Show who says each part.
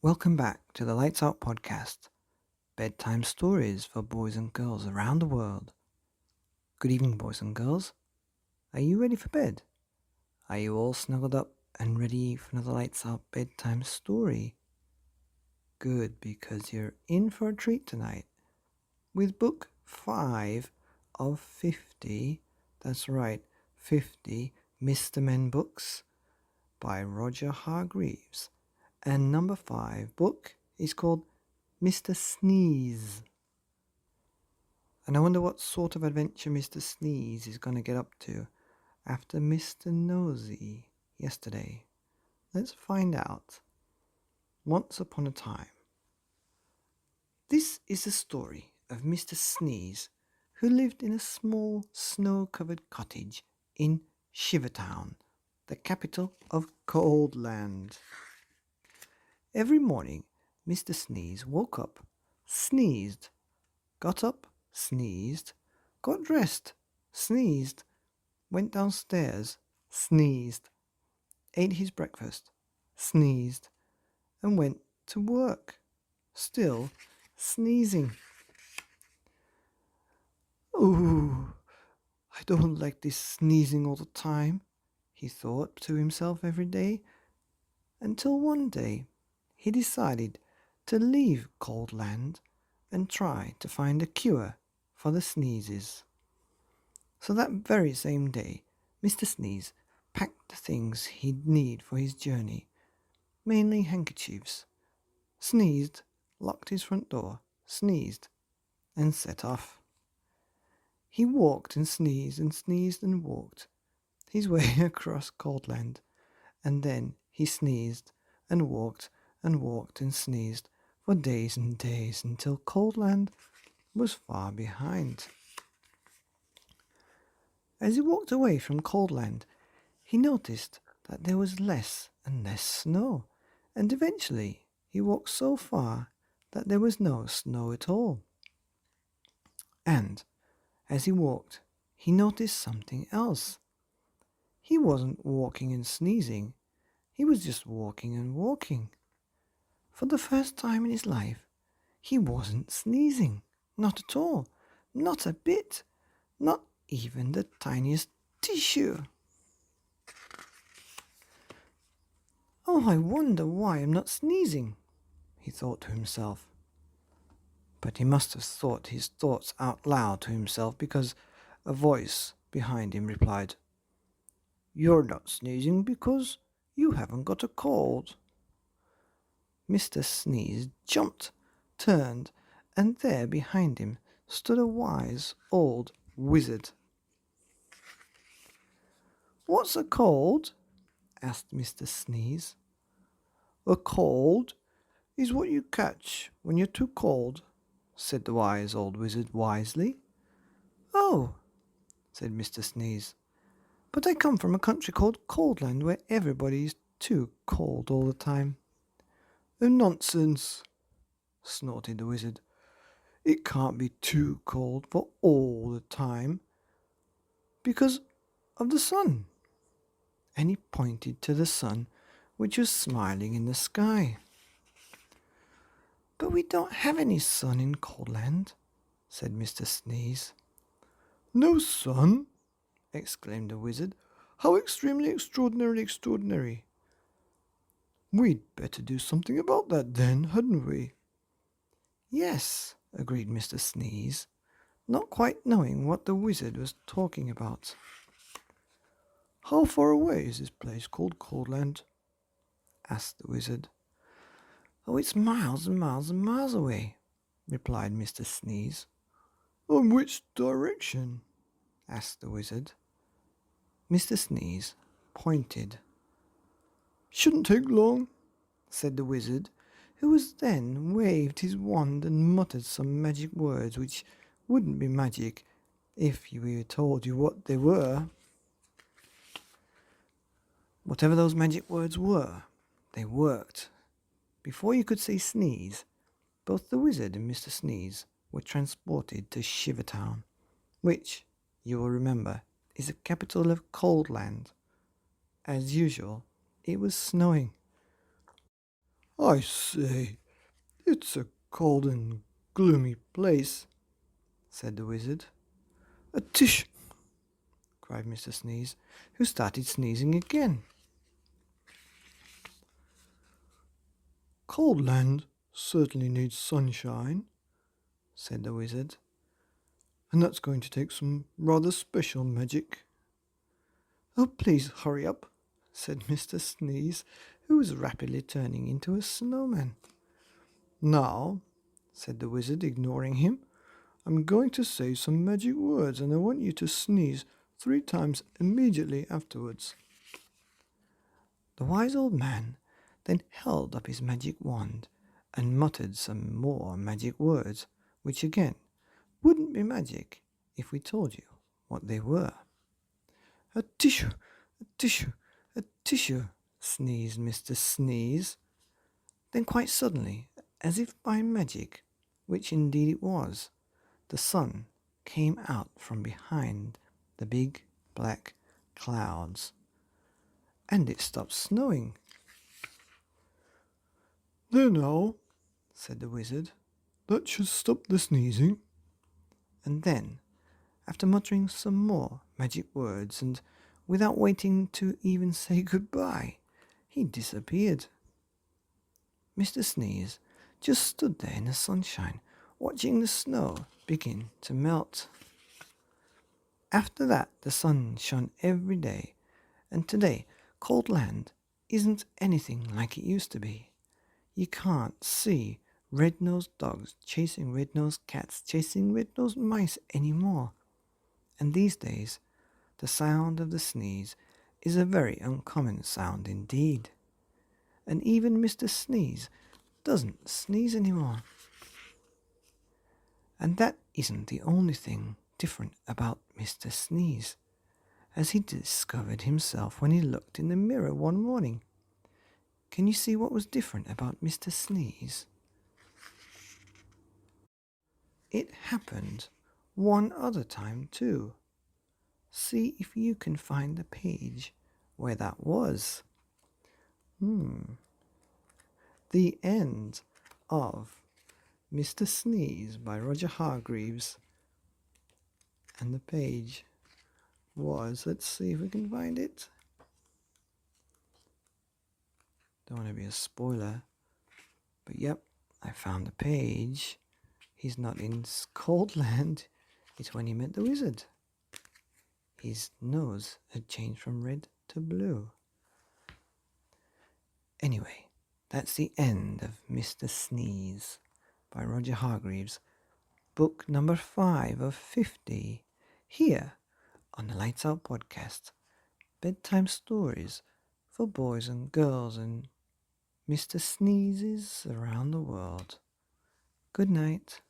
Speaker 1: Welcome back to the Lights Out podcast, bedtime stories for boys and girls around the world. Good evening, boys and girls. Are you ready for bed? Are you all snuggled up and ready for another Lights Out bedtime story? Good, because you're in for a treat tonight with book 5 of 50, that's right, 50 Mr. Men books by Roger Hargreaves. And number 5 book is called Mr. Sneeze. And I wonder what sort of adventure Mr. Sneeze is going to get up to after Mr. Nosy yesterday. Let's find out. Once upon a time. This is the story of Mr. Sneeze, who lived in a small snow-covered cottage in Shivertown, the capital of Coldland. Every morning, Mr. Sneeze woke up, sneezed, got up, sneezed, got dressed, sneezed, went downstairs, sneezed, ate his breakfast, sneezed, and went to work, still sneezing. Ooh, I don't like this sneezing all the time, he thought to himself every day, until one day he decided to leave Coldland and try to find a cure for the sneezes. So that very same day, Mr. Sneeze packed the things he'd need for his journey, mainly handkerchiefs, sneezed, locked his front door, sneezed, and set off. He walked and sneezed and walked his way across Coldland, and then he sneezed and walked and sneezed for days and days until Coldland was far behind. As he walked away from Coldland, he noticed that there was less and less snow, and eventually he walked so far that there was no snow at all. And as he walked, he noticed something else. He wasn't walking and sneezing, he was just walking and walking. For the first time in his life, he wasn't sneezing, not at all, not a bit, not even the tiniest tissue. Oh, I wonder why I'm not sneezing, he thought to himself. But he must have thought his thoughts out loud to himself, because a voice behind him replied, "You're not sneezing because you haven't got a cold." Mr. Sneeze jumped, turned, and there behind him stood a wise old wizard. "What's a cold?" asked Mr. Sneeze. "A cold is what you catch when you're too cold," said the wise old wizard wisely. "Oh," said Mr. Sneeze, "but I come from a country called Coldland where everybody is too cold all the time." "Oh, nonsense," snorted the wizard. "It can't be too cold for all the time because of the sun." And he pointed to the sun, which was smiling in the sky. "But we don't have any sun in Coldland," said Mr. Sneeze. "No sun?" exclaimed the wizard. "How extremely extraordinary. We'd better do something about that then, hadn't we?" "Yes," agreed Mr. Sneeze, not quite knowing what the wizard was talking about. "How far away is this place called Coldland?" asked the wizard. "Oh, it's miles and miles and miles away," replied Mr. Sneeze. "And which direction?" asked the wizard. Mr. Sneeze pointed. "Shouldn't take long," said the wizard, who was then waved his wand and muttered some magic words which wouldn't be magic if we told you what they were. Whatever those magic words were, they worked. Before you could say sneeze, both the wizard and Mr. Sneeze were transported to Shivertown, which, you will remember, is the capital of Coldland. As usual, it was snowing. I say, it's a cold and gloomy place, said the wizard. A tish! Cried Mr. Sneeze, who started sneezing again. Cold land certainly needs sunshine, said the wizard, and that's going to take some rather special magic. Oh, please hurry up, said Mr. Sneeze, who was rapidly turning into a snowman. Now, said the wizard, ignoring him, I'm going to say some magic words, and I want you to sneeze 3 times immediately afterwards. The wise old man then held up his magic wand and muttered some more magic words, which again wouldn't be magic if we told you what they were. A tissue, a tissue, a tissue, sneezed Mr. Sneeze. Then quite suddenly, as if by magic, which indeed it was, the sun came out from behind the big black clouds, and it stopped snowing. There now, said the wizard, that should stop the sneezing. And then, after muttering some more magic words, and without waiting to even say goodbye, he disappeared. Mr. Sneeze just stood there in the sunshine, watching the snow begin to melt. After that, the sun shone every day, and today, Cold Land isn't anything like it used to be. You can't see red-nosed dogs chasing red-nosed cats, chasing red-nosed mice anymore. And these days, the sound of the sneeze is a very uncommon sound indeed. And even Mr. Sneeze doesn't sneeze anymore. And that isn't the only thing different about Mr. Sneeze, as he discovered himself when he looked in the mirror one morning. Can you see what was different about Mr. Sneeze? It happened one other time too. See if you can find the page where that was. The end of Mr. Sneeze by Roger Hargreaves. And the page was, let's see if we can find it. Don't want to be a spoiler, but yep, I found the page. He's not in Cold Land. It's when he met the wizard. His nose had changed from red to blue. Anyway, that's the end of Mr. Sneeze by Roger Hargreaves, book number 5 of 50, here on the Lights Out podcast. Bedtime stories for boys and girls and Mr. Sneezes around the world. Good night.